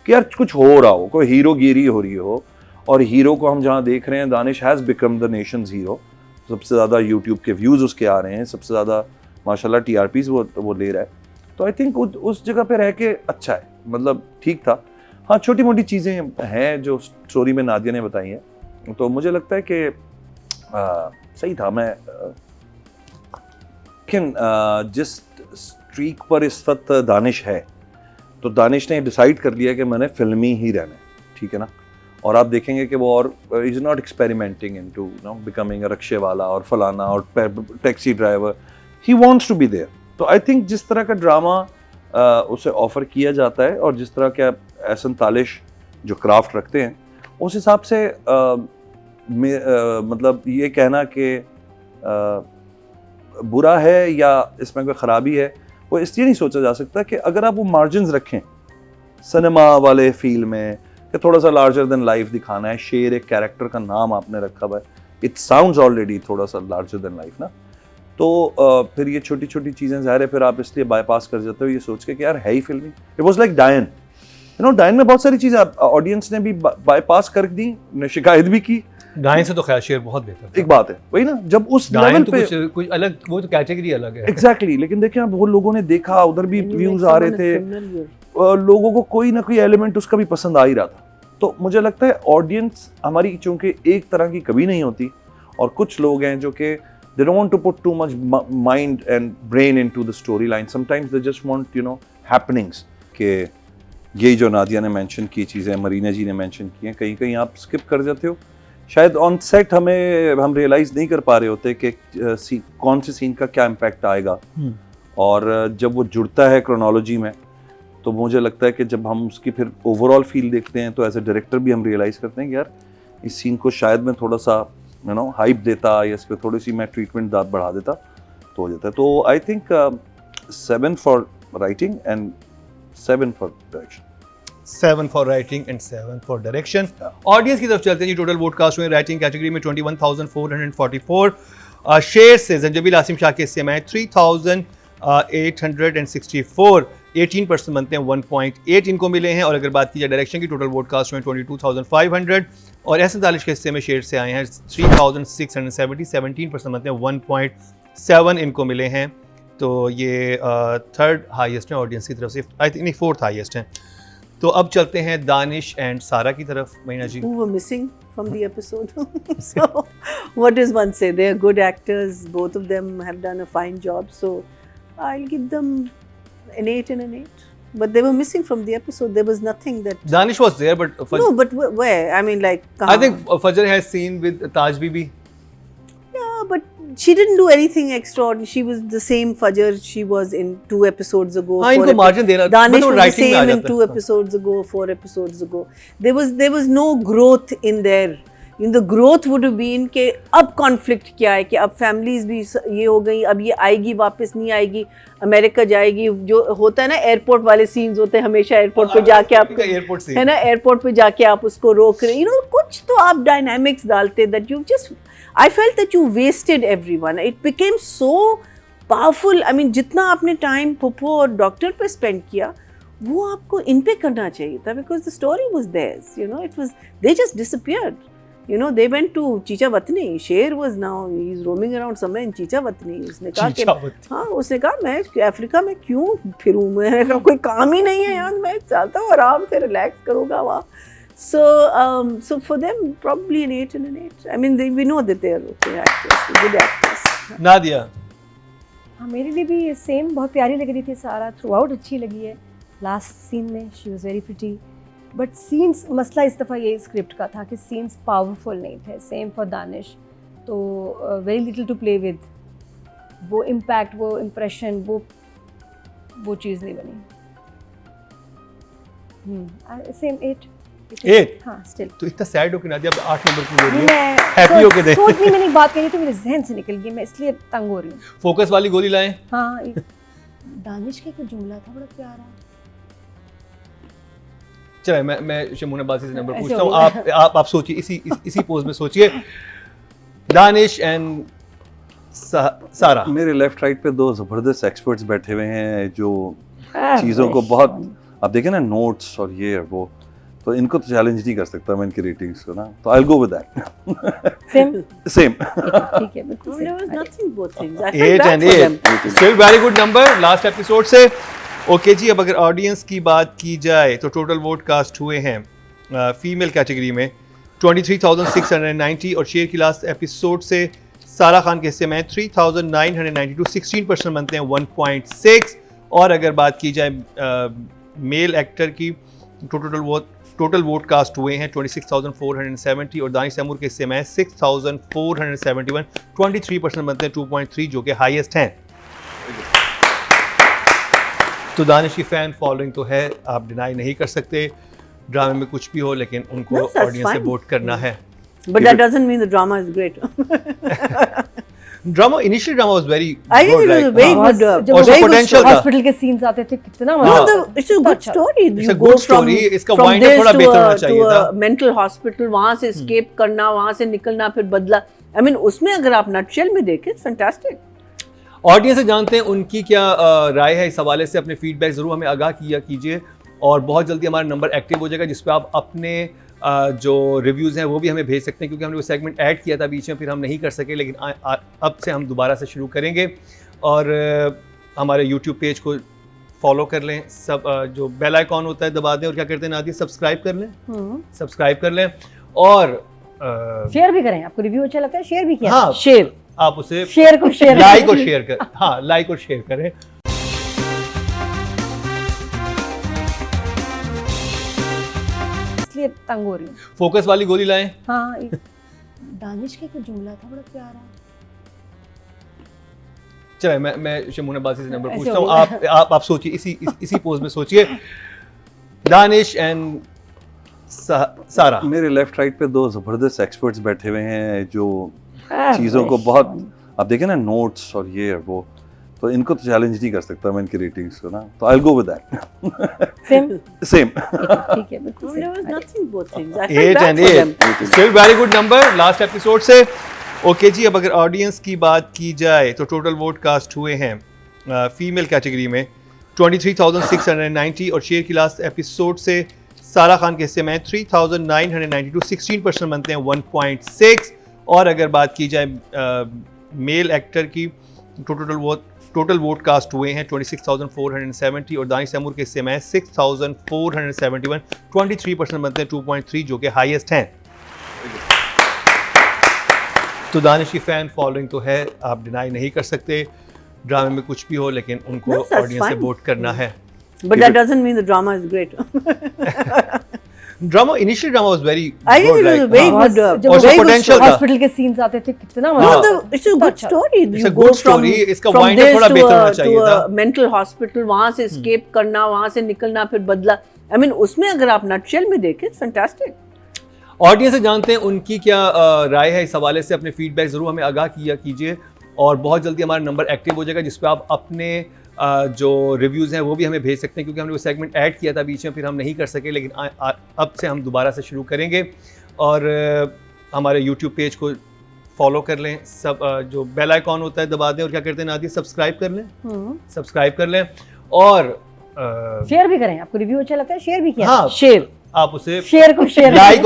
कि यार कुछ हो रहा हो, कोई हीरोगिरी हो रही हो, और हीरो को हम जहाँ देख रहे हैं, Danish has become the Nations hero, सबसे ज़्यादा यूट्यूब के व्यूज़ उसके आ रहे हैं, सबसे ज़्यादा माशाल्लाह TRPs वो ले रहा है, तो आई थिंक उस जगह पे रह के अच्छा है, मतलब ठीक था। हाँ, छोटी मोटी चीज़ें हैं जो स्टोरी में नादिया ने बताई हैं, तो मुझे लगता है कि सही था। मैं लेकिन जिस स्ट्रीक पर इस वक्त दानिश है, तो दानिश ने डिसाइड कर लिया कि मैंने फिल्मी ही रहना है, ठीक है ना, और आप देखेंगे कि वो और is not experimenting into becoming a रक्शे वाला और फलाना और taxi driver, he wants to be there. तो आई थिंक जिस तरह का ड्रामा उसे ऑफर किया जाता है और जिस तरह के एहसन तालिश जो क्राफ्ट रखते हैं, उस हिसाब से मतलब ये कहना कि बुरा है या इसमें कोई ख़राबी है, वो इसलिए नहीं सोचा जा सकता कि अगर आप वो मार्जिन्स रखें सिनेमा वाले फील में कि थोड़ा सा लार्जर देन लाइफ दिखाना है, शेर एक कैरेक्टर का नाम आपने रखा हुआ है, इट साउंड्स ऑलरेडी थोड़ा सा लार्जर देन लाइफ ना, तो फिर ये छोटी छोटी चीज़ें ज़ाहिर है फिर आप इसलिए बाईपास कर जाते हो ये सोच के कि यार है ही फिल्मी। इट वॉज लाइक डायन, डायन में बहुत सारी चीज़ें ऑडियंस ने भी बाईपास कर दी, ने शिकायत भी की। डायन से तो खैर शेर बहुत बेहतर था। एक बात है वही ना, जब उस लेवल तो पे कुछ अलग, वो तो कैटेगरी अलग है। एग्जैक्टली लेकिन देखिए आप वो लोगों ने देखा, उधर भी व्यूज आ रहे थे, लोगों को कोई ना कोई एलिमेंट उसका भी पसंद आ ही रहा था। तो मुझे लगता है ऑडियंस हमारी चूंकि एक तरह की कभी नहीं होती, और कुछ लोग हैं जो कि they don't want to put too much mind and brain into the storyline, sometimes they just want happenings, कि यही जो नादिया ने मेंशन की चीज़ें, मरीना जी ने मेंशन की हैं, कहीं कहीं आप स्किप कर जाते हो, शायद ऑन सेट हम रियलाइज़ नहीं कर पा रहे होते कि कौन से सीन का क्या इम्पैक्ट आएगा, और जब वो जुड़ता है क्रोनोलॉजी में, तो मुझे लगता है कि जब हम उसकी फिर ओवरऑल फील देखते हैं, तो एज ए डायरेक्टर भी हम रियलाइज़ करते हैं कि यार इस सीन को शायद मैं थोड़ा सा हाइप देता या इस पर थोड़ी सी मैं ट्रीटमेंट दाद बढ़ा देता तो हो जाता है। तो I think 7 for writing and 7 for direction. 7 for writing and 7 for direction. Audience की तरफ चलते हैं जी। टोटल वोट कास्ट हुए राइटिंग कैटेगरी में 21,444, शेर से जंजबील आसिम शाह के हिस्से में 3,864, 18% बनते हैं 1.8 इनको मिले हैं। और अगर बात की जाए डायरेक्शन की, टोटल वोट कास्ट हुए 22,500, और एहसन तालिश के हिस्से में शेर से आए हैं 3,670, 17% बनते हैं 1.7 इनको मिले हैं। तो ये थर्ड हाईएस्ट है ऑडियंस की तरफ से, आई थिंक नहीं फोर्थ हाईएस्ट है। तो अब चलते हैं दानिश एंड सारा की तरफ। महीना जी, who were missing from the episode. So what does one say? They are good actors, both of them have done a fine job, so I'll give them an 8 and an 8. But they were missing from the episode. There was nothing that Danish was there, but no, but where? I mean, like I think Fajr has seen with Taj Bibi. Yeah, but she didn't do anything extraordinary. She was the same Fajr she was in 2 episodes ago. हाँ, इनको margin देना, Danish was the same in 2 episodes ago, 4 episodes ago. There was no growth in there. The growth would have been कि अब conflict क्या है, कि अब families भी ये हो गई, अब ये आएगी वापस नहीं आएगी, अमेरिका जाएगी, जो होता है ना एयरपोर्ट वाले सीन्स होते हैं हमेशा, एयरपोर्ट पे जाके आप है ना, एयरपोर्ट पे जाके आप उसको रोक रहे, कुछ तो आप डायनामिक्स डालते, that you just, I felt that you wasted everyone, it became so powerful. I mean जितना आपने टाइम पुप्पो और डॉक्टर पे स्पेंड किया, वो आपको इन पे करना चाहिए था, because the story was theirs, it was, they just disappeared. They went to Chicha Watni. Sher was now, he's roaming around somewhere in Chicha Watni. उसने कहा कि हाँ, उसने कहा मैं अफ्रीका में क्यों फिरूँ, मेरे का कोई काम ही नहीं है यार, मैं चाहता हूँ आराम से रिलैक्स करूँगा वहाँ. So for them probably an 8 and an 8. I mean we know that they are okay actors, good actors. Nadia, हाँ मेरे लिए भी सेम, बहुत प्यारी लग रही थी सारा, थ्रू आउट अच्छी लगी है. लास्ट सीन में she was very pretty, but scenes, मसला इस दफ़ा ये स्क्रिप्ट का था कि सीन्स पावरफुल नहीं थे. सेम फॉर दानिश, तो very little to play with, वो इम्पैक्ट, वो इम्प्रेशन, वो चीज़ नहीं बनी. सेम 8. हाँ स्टिल. तो इतना सैड हो कि नादिया अब 8 नंबर की हो रही है, हैप्पी हो के दे. सोचनी मैंने बात कही तो मेरे जहन से निकल गई, मैं इसलिए तंग हो रही हूँ. फोकस वाली गोली लाएं. हाँ, दानिश का एक जुमला था बड़ा प्यारा. चलिए मैं शमूना बासी से नंबर पूछता हूँ. आप सोचिए, इसी पोज में सोचिए. दानिश एंड सारा. मेरे लेफ्ट राइट पे 2 जबरदस्त एक्सपर्ट्स बैठे हुए हैं जो चीज़ों को बहुत आप देखें ना नोट्स और ये और वो, तो इनको तो चैलेंज नहीं कर सकता मैं इनकी रेटिंग्स को ना, तो I will go with that same same ठीक है बिल्कुल There was same. nothing both things. I felt 8 bad and for 8 them. Still very good number last episode से। ओके जी, अब अगर ऑडियंस की बात की जाए तो टोटल वोट कास्ट हुए हैं फीमेल कैटेगरी में 23,690 और शेयर की लास्ट एपिसोड से सारा खान के हिस्से में 3,992, 16% बनते हैं 1.6। और अगर बात की जाए मेल एक्टर की टोटल वोट कास्ट हुए हैं 26,470 और दानिश तैमूर के हिस्से में 6,471, 23% बनते हैं 2.3 जो कि हाईएस्ट हैं। तो दानिश की फैन फॉलोइंग तो है, आप डिनाई नहीं कर सकते, ड्रामे में कुछ भी हो लेकिन उनको No, that's ऑडियंस से fine. वोट करना है। But that doesn't mean the drama is great. Drama initial drama was very I think it was a very बहुत- good, जब also very good potential story. था। हॉस्पिटल के scenes आते थे कितना No, मजा it's a good अच्छा। story. It's You a go good from story. इसका from wind up this थोड़ा to बेहतर a होना चाहिए to था। a mental hospital, वहाँ से escape करना, वहाँ से निकलना, फिर बदला। I mean, उसमें अगर आप नटशेल में देखें, it's fantastic. ऑडियंस से जानते हैं उनकी क्या राय है इस हवाले से। अपने फीडबैक ज़रूर हमें आगाह किया कीजिए और बहुत जल्दी हमारा नंबर एक्टिव हो जाएगा जिस पे आप अपने जो रिव्यूज़ हैं वो भी हमें भेज सकते हैं, क्योंकि हमने वो सेगमेंट ऐड किया था बीच में, फिर हम नहीं कर सके, लेकिन अब से हम दोबारा से शुरू करेंगे। और हमारे यूट्यूब पेज को फॉलो कर लें, सब जो बेल आइकॉन होता है दबा दें और क्या करते हैं नादिया, सब्सक्राइब कर लें, सब्सक्राइब कर लें और शेयर भी करें। आपको रिव्यू अच्छा लगता है शेयर भी किया हाँ शेर आप उसे शेयर को शेयर लाइक और शेयर कर, हाँ लाइक और शेयर करें। इसलिए तंग हो रही हूँ। फोकस वाली गोली लाएं। हाँ एक दानिश का कुछ जुमला था बड़ा प्यारा। चले मैं शमूनाबाजी से नंबर ऐसे पूछता हूँ, हो गया। आप सोचिए, इसी पोज में सोचिए। दानिश एंड सारा। मेरे लेफ्ट राइट पे दो जबरदस्त एक्सपर्ट्स बैठे हुए हैं जो चीज़ों को बहुत, आप देखें ना नोट्स और ये और वो, तो इनको तो चैलेंज नहीं कर सकता मैं इनकी रेटिंग्स को ना, तो I will go with that same same ठीक है बिल्कुल There was same. nothing both things. I felt 8 bad and for 8 them. Still very good number last episode से। ओके जी, अब अगर ऑडियंस की बात की जाए तो टोटल वोट कास्ट हुए हैं फीमेल कैटेगरी में 23,690 और शेयर की लास्ट एपिसोड से सारा खान के हिस्से में 3,992, 16% बनते हैं 1.6। और अगर बात की जाए मेल एक्टर की टोटल वोट कास्ट हुए हैं 26,470 और दानिश तैमूर के हिस्से में 6,471, 23% बनते हैं 2.3 जो कि हाईएस्ट हैं। तो दानिश की फैन फॉलोइंग तो है, आप डिनाई नहीं कर सकते, ड्रामे में कुछ भी हो लेकिन उनको No, that's ऑडियंस से fine. वोट करना है। But that doesn't mean the drama is great. Drama initial drama was very I think it was a very बहुत- good, जब Also very good potential story. था। हॉस्पिटल के scenes आते थे कितना No, मजा it's a good अच्छा। story. It's You a go good from story. इसका from wind up this थोड़ा to बेहतर a होना चाहिए to था। a mental hospital, वहाँ से escape करना, वहाँ से निकलना, फिर बदला। I mean, उसमें अगर आप नटशेल में देखें, it's fantastic. ऑडियंस से जानते हैं उनकी क्या राय है इस हवाले से। अपने फीडबैक ज़रूर हमें आगाह किया कीजिए और बहुत जल्दी हमारा नंबर एक्टिव हो जाएगा जिस पे आप अपने जो रिव्यूज़ हैं वो भी हमें भेज सकते हैं, क्योंकि हमने वो सेगमेंट ऐड किया था बीच में, फिर हम नहीं कर सके, लेकिन अब से हम दोबारा से शुरू करेंगे। और हमारे यूट्यूब पेज को फॉलो कर लें, सब जो बेल आइकॉन होता है दबा दें और क्या करते हैं नादिया, सब्सक्राइब कर लें, सब्सक्राइब कर लें और शेयर भी करें। आपको रिव्यू अच्छा लगता है शेयर भी किया हाँ शेर आप उसे शेयर को शेयर लाइक और